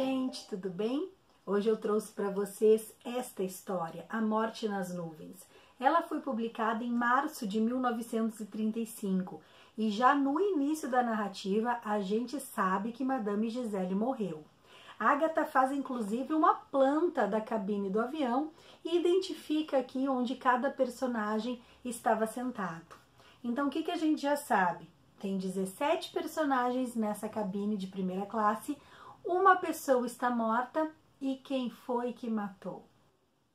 gente, tudo bem? Hoje eu trouxe para vocês esta história, A Morte nas Nuvens. Ela foi publicada em março de 1935 e já no início da narrativa a gente sabe que Madame Gisele morreu. Agatha faz inclusive uma planta da cabine do avião e identifica aqui onde cada personagem estava sentado. Então o que a gente já sabe? Tem 17 personagens nessa cabine de primeira classe, uma pessoa está morta e quem foi que matou?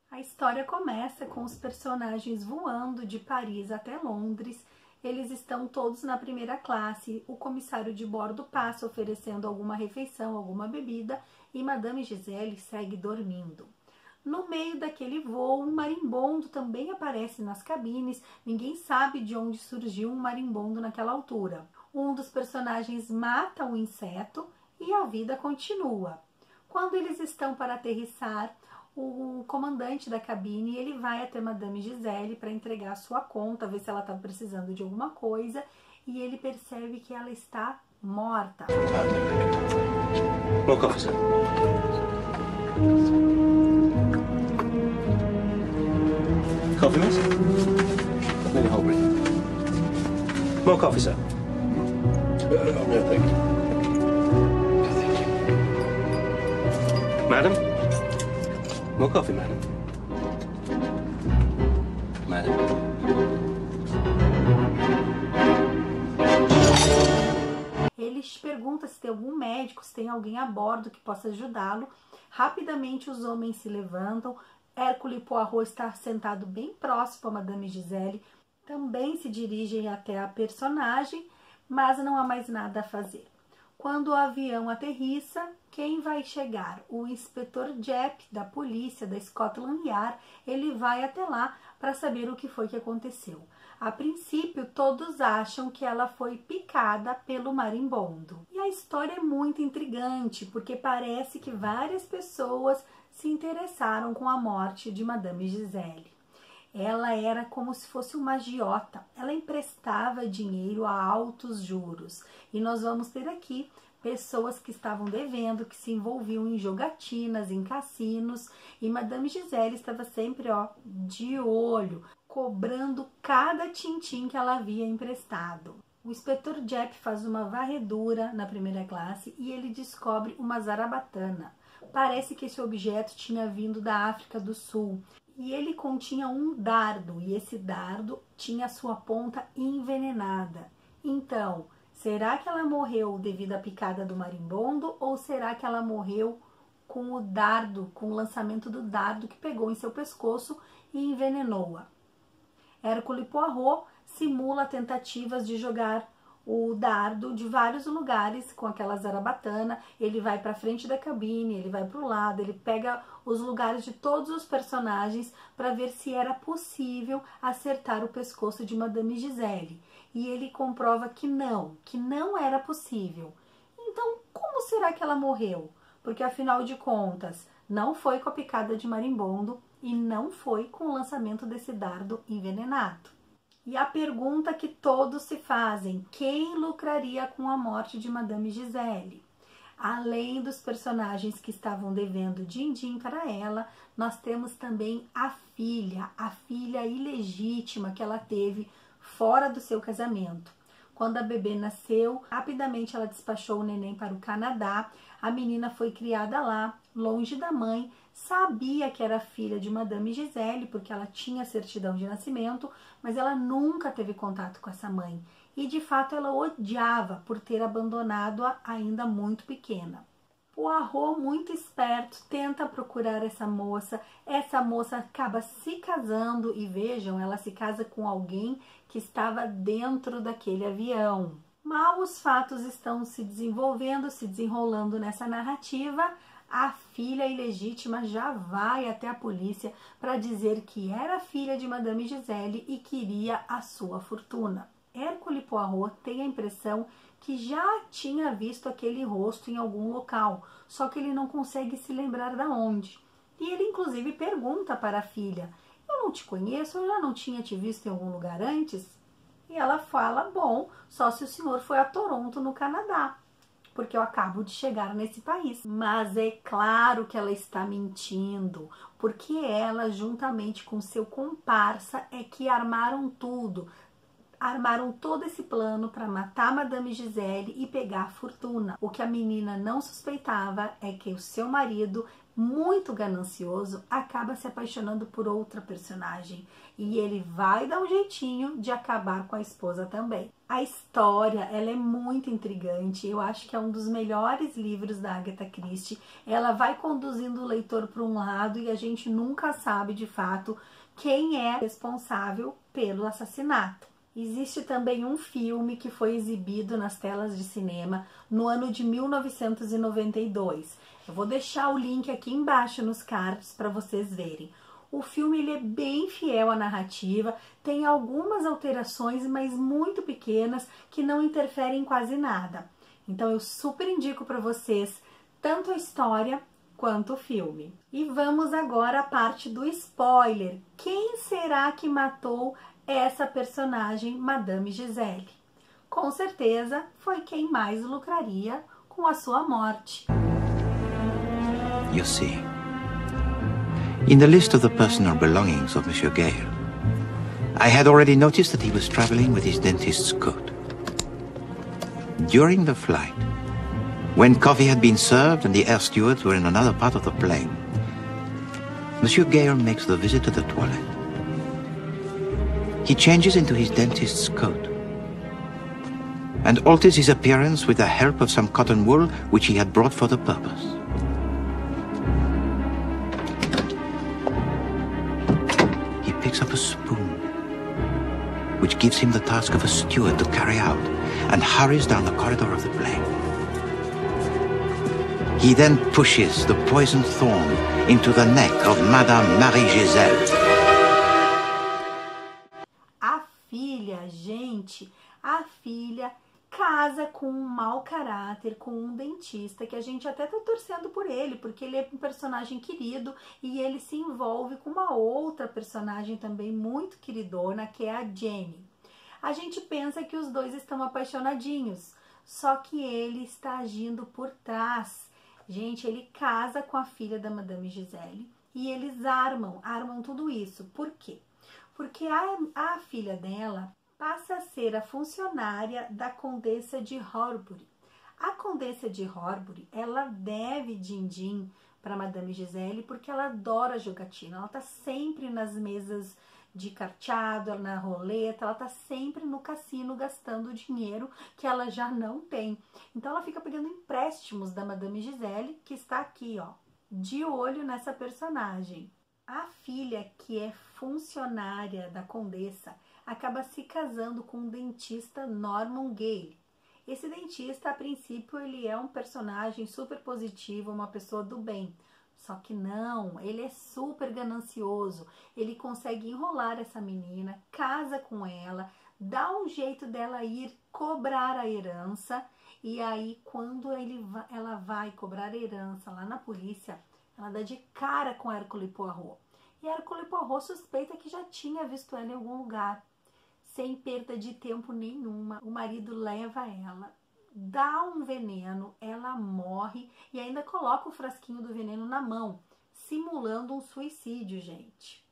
A história começa com os personagens voando de Paris até Londres. Eles estão todos na primeira classe, o comissário de bordo passa oferecendo alguma refeição, alguma bebida e Madame Gisele segue dormindo. No meio daquele voo, um marimbondo também aparece nas cabines. Ninguém sabe de onde surgiu um marimbondo naquela altura. Um dos personagens mata um inseto e a vida continua. Quando eles estão para aterrissar, o comandante da cabine ele vai até Madame Gisele para entregar a sua conta, ver se ela está precisando de alguma coisa, e ele percebe que ela está morta. More coffee, sir. Coffee, miss? Maybe whole bread. More coffee, sir. No, thank you. Madam? More coffee, madam. Madam. Ele pergunta se tem algum médico, se tem alguém a bordo que possa ajudá-lo. Rapidamente os homens se levantam. Hercule Poirot está sentado bem próximo a Madame Gisele. Também se dirigem até a personagem, mas não há mais nada a fazer. Quando o avião aterrissa, quem vai chegar? O inspetor Japp, da polícia da Scotland Yard. Ele vai até lá para saber o que foi que aconteceu. A princípio, todos acham que ela foi picada pelo marimbondo. E a história é muito intrigante, porque parece que várias pessoas se interessaram com a morte de Madame Gisele. Ela era como se fosse uma agiota. Ela emprestava dinheiro a altos juros. E nós vamos ter aqui pessoas que estavam devendo, que se envolviam em jogatinas, em cassinos. E Madame Gisele estava sempre de olho, cobrando cada tintim que ela havia emprestado. O inspetor Japp faz uma varredura na primeira classe e ele descobre uma zarabatana. Parece que esse objeto tinha vindo da África do Sul. E ele continha um dardo, e esse dardo tinha sua ponta envenenada. Então, será que ela morreu devido à picada do marimbondo ou será que ela morreu com o dardo, com o lançamento do dardo que pegou em seu pescoço e envenenou-a? Hercule Poirot simula tentativas de jogar o dardo de vários lugares com aquela zarabatana. Ele vai para frente da cabine, ele vai para o lado, ele pega os lugares de todos os personagens para ver se era possível acertar o pescoço de Madame Gisele. E ele comprova que não era possível. Então, como será que ela morreu? Porque afinal de contas, não foi com a picada de marimbondo e não foi com o lançamento desse dardo envenenado. E a pergunta que todos se fazem: quem lucraria com a morte de Madame Gisele? Além dos personagens que estavam devendo din-din para ela, nós temos também a filha ilegítima que ela teve fora do seu casamento. Quando a bebê nasceu, rapidamente ela despachou o neném para o Canadá. A menina foi criada lá, longe da mãe, sabia que era filha de Madame Gisele, porque ela tinha certidão de nascimento, mas ela nunca teve contato com essa mãe. E de fato ela odiava por ter abandonado-a ainda muito pequena. Poirot, muito esperto, tenta procurar essa moça acaba se casando e vejam, ela se casa com alguém que estava dentro daquele avião. Mal os fatos estão se desenvolvendo, se desenrolando nessa narrativa, a filha ilegítima já vai até a polícia para dizer que era filha de Madame Gisele e queria a sua fortuna. Hercule Poirot tem a impressão que já tinha visto aquele rosto em algum local, só que ele não consegue se lembrar de onde. E ele inclusive pergunta para a filha: eu não te conheço, eu já não tinha te visto em algum lugar antes? E ela fala: bom, só se o senhor foi a Toronto, no Canadá. porque eu acabo de chegar nesse país. Mas é claro que ela está mentindo, porque ela, juntamente com seu comparsa, é que armaram tudo. Armaram todo esse plano para matar Madame Gisele e pegar a fortuna. O que a menina não suspeitava é que o seu marido, muito ganancioso, acaba se apaixonando por outra personagem. E ele vai dar um jeitinho de acabar com a esposa também. A história, ela é muito intrigante. Eu acho que é um dos melhores livros da Agatha Christie. Ela vai conduzindo o leitor para um lado e a gente nunca sabe de fato quem é responsável pelo assassinato. Existe também um filme que foi exibido nas telas de cinema no ano de 1992. Eu vou deixar o link aqui embaixo nos cards para vocês verem. O filme ele é bem fiel à narrativa, tem algumas alterações, mas muito pequenas, que não interferem em quase nada. Então eu super indico para vocês tanto a história quanto o filme. E vamos agora à parte do spoiler. Quem será que matou essa personagem, Madame Gisele? Com certeza foi quem mais lucraria com a sua morte. You see, in the list of the personal belongings of Monsieur Gale, I had already noticed that he was traveling with his dentist's coat. During the flight, when coffee had been served and the air stewards were in another part of the plane, Monsieur Gale makes the visit to the toilet. He changes into his dentist's coat and alters his appearance with the help of some cotton wool which he had brought for the purpose. He picks up a spoon, which gives him the task of a steward to carry out, and hurries down the corridor of the plane. He then pushes the poisoned thorn into the neck of Madame Marie Gisele. Gente, a filha casa com um mau caráter, com um dentista, que a gente até tá torcendo por ele, porque ele é um personagem querido e ele se envolve com uma outra personagem também muito queridona, que é a Jenny. A gente pensa que os dois estão apaixonadinhos, só que ele está agindo por trás. Gente, ele casa com a filha da Madame Gisele e eles armam tudo isso. Por quê? Porque a filha dela passa a ser a funcionária da Condessa de Horbury. A Condessa de Horbury, ela deve din-din para Madame Gisele porque ela adora jogatina. Ela tá sempre nas mesas de carteado, na roleta, ela tá sempre no cassino gastando dinheiro que ela já não tem. Então ela fica pegando empréstimos da Madame Gisele, que está aqui, ó, de olho nessa personagem. A filha, que é funcionária da Condessa, acaba se casando com o dentista Norman Gale. Esse dentista, a princípio, ele é um personagem super positivo, uma pessoa do bem. Só que não, ele é super ganancioso. Ele consegue enrolar essa menina, casa com ela, dá um jeito dela ir cobrar a herança. E aí, quando ela vai cobrar a herança lá na polícia, ela dá de cara com Hercule Poirot. E Hercule Poirot suspeita que já tinha visto ela em algum lugar. Sem perda de tempo nenhuma, o marido leva ela, dá um veneno, ela morre e ainda coloca o frasquinho do veneno na mão, simulando um suicídio, gente.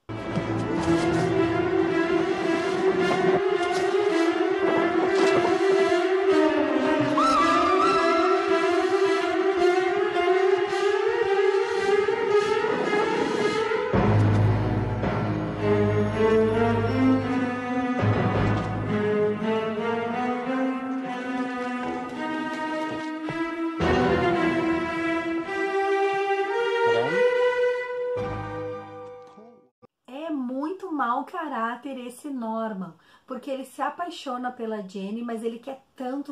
Mau caráter esse Norman, porque ele se apaixona pela Jenny, mas ele quer tanto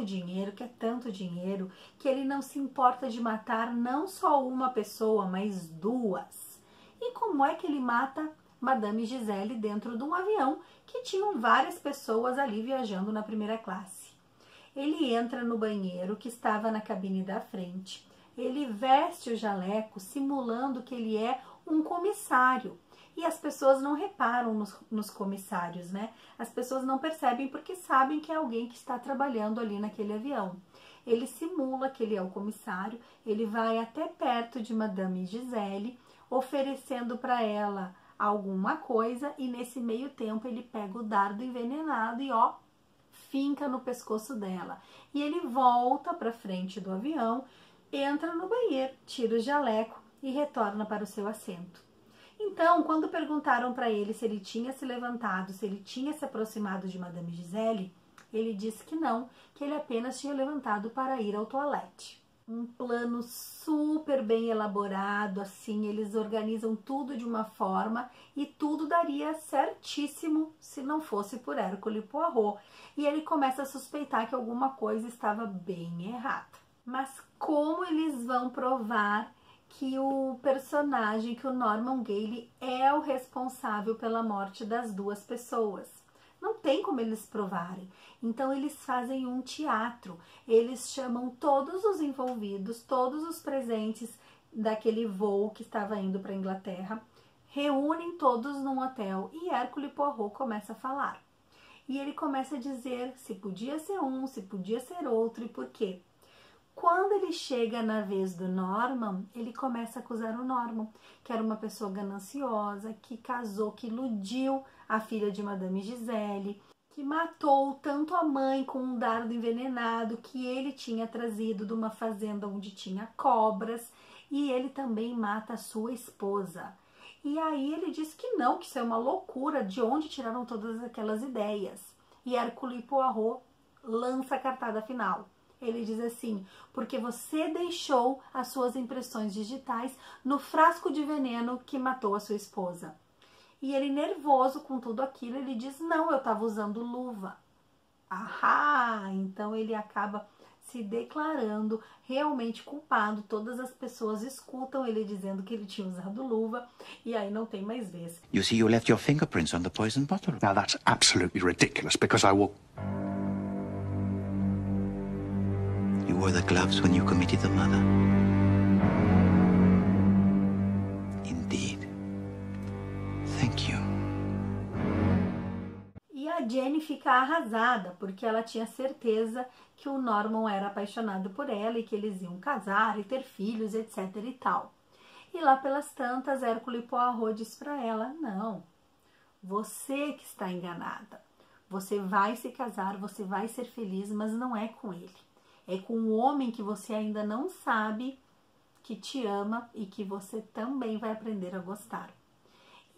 dinheiro, que ele não se importa de matar não só uma pessoa, mas duas. E como é que ele mata Madame Gisele dentro de um avião que tinham várias pessoas ali viajando na primeira classe? Ele entra no banheiro que estava na cabine da frente, ele veste o jaleco simulando que ele é um comissário. E as pessoas não reparam nos comissários, né? As pessoas não percebem porque sabem que é alguém que está trabalhando ali naquele avião. ele simula que ele é o comissário, ele vai até perto de Madame Giselle, oferecendo para ela alguma coisa, e nesse meio tempo ele pega o dardo envenenado e ó, finca no pescoço dela. E ele volta para frente do avião, entra no banheiro, tira o jaleco e retorna para o seu assento. Então, quando perguntaram para ele se ele tinha se levantado, se ele tinha se aproximado de Madame Giselle, ele disse que não, que ele apenas tinha levantado para ir ao toalete. Um plano super bem elaborado, assim, eles organizam tudo de uma forma e tudo daria certíssimo se não fosse por Hercule Poirot. E ele começa a suspeitar que alguma coisa estava bem errada. Mas como eles vão provar que o personagem, que o Norman Gale é o responsável pela morte das duas pessoas? Não tem como eles provarem. Então eles fazem um teatro, eles chamam todos os envolvidos, todos os presentes daquele voo que estava indo para a Inglaterra, reúnem todos num hotel e Hercule Poirot começa a falar. E ele começa a dizer se podia ser um, se podia ser outro e por quê. Quando ele chega na vez do Norman, ele começa a acusar o Norman, que era uma pessoa gananciosa, que casou, que iludiu a filha de Madame Giselle, que matou tanto a mãe com um dardo envenenado que ele tinha trazido de uma fazenda onde tinha cobras, e ele também mata a sua esposa. E aí ele diz que não, que isso é uma loucura, de onde tiraram todas aquelas ideias. E Hercule Poirot lança a cartada final. Ele diz assim, porque você deixou as suas impressões digitais no frasco de veneno que matou a sua esposa. E ele, nervoso com tudo aquilo, ele diz, não, eu estava usando luva. Ahá! Então ele acaba se declarando realmente culpado. Todas as pessoas escutam ele dizendo que ele tinha usado luva e aí não tem mais vez. You see, you left your fingerprints on the poison bottle. Now that's absolutely ridiculous because I will... You wore the gloves when you committed the murder. Indeed. Thank you. E a Jenny fica arrasada, porque ela tinha certeza que o Norman era apaixonado por ela e que eles iam casar e ter filhos, etc e tal. E lá pelas tantas, Hercule Poirot diz para ela, não, você que está enganada. Você vai se casar, você vai ser feliz, mas não é com ele. É com um homem que você ainda não sabe que te ama e que você também vai aprender a gostar.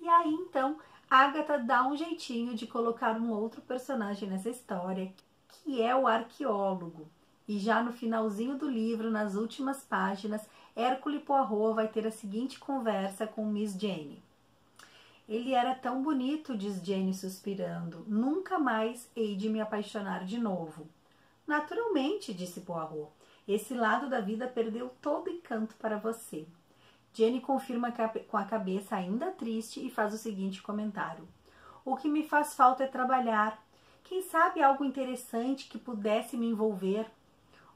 E aí, então, Agatha dá um jeitinho de colocar um outro personagem nessa história, que é o arqueólogo. E já no finalzinho do livro, nas últimas páginas, Hercule Poirot vai ter a seguinte conversa com Miss Jenny. Ele era tão bonito, diz Jenny suspirando. Nunca mais hei de me apaixonar de novo. Naturalmente, disse Poirot, esse lado da vida perdeu todo encanto para você. Jenny confirma com a cabeça ainda triste e faz o seguinte comentário. O que me faz falta é trabalhar. Quem sabe algo interessante que pudesse me envolver?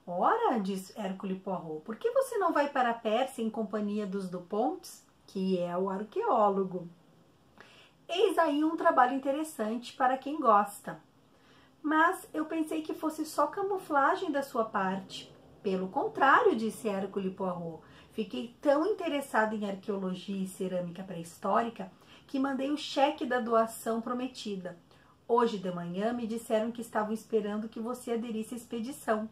Ora, diz Hercule Poirot, por que você não vai para a Pérsia em companhia dos Duponts, que é o arqueólogo? Eis aí um trabalho interessante para quem gosta. Mas eu pensei que fosse só camuflagem da sua parte. Pelo contrário, disse Hercule Poirot, fiquei tão interessado em arqueologia e cerâmica pré-histórica que mandei o cheque da doação prometida. Hoje de manhã me disseram que estavam esperando que você aderisse à expedição.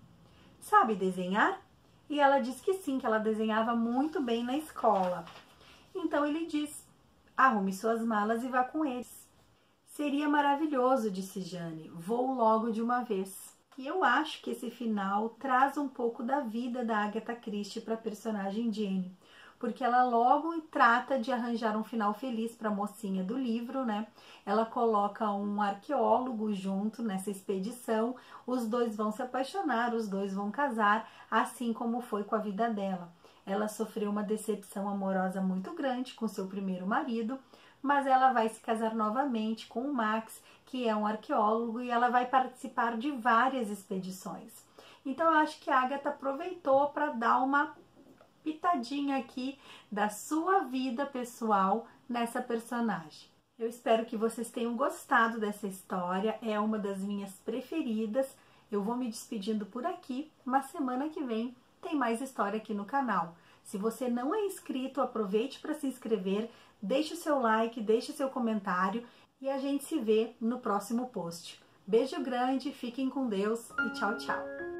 Sabe desenhar? E ela diz que sim, que ela desenhava muito bem na escola. Então ele diz, arrume suas malas e vá com eles. Seria maravilhoso, disse Jane, vou logo de uma vez. E eu acho que esse final traz um pouco da vida da Agatha Christie para a personagem Jane, porque ela logo trata de arranjar um final feliz para a mocinha do livro, né? Ela coloca um arqueólogo junto nessa expedição, os dois vão se apaixonar, os dois vão casar, assim como foi com a vida dela. Ela sofreu uma decepção amorosa muito grande com seu primeiro marido, mas ela vai se casar novamente com o Max, que é um arqueólogo, e ela vai participar de várias expedições. Então eu acho que a Agatha aproveitou para dar uma pitadinha aqui da sua vida pessoal nessa personagem. Eu espero que vocês tenham gostado dessa história, é uma das minhas preferidas. Eu vou me despedindo por aqui, mas semana que vem tem mais história aqui no canal. Se você não é inscrito, aproveite para se inscrever, deixe o seu like, deixe o seu comentário e a gente se vê no próximo post. Beijo grande, fiquem com Deus e tchau, tchau!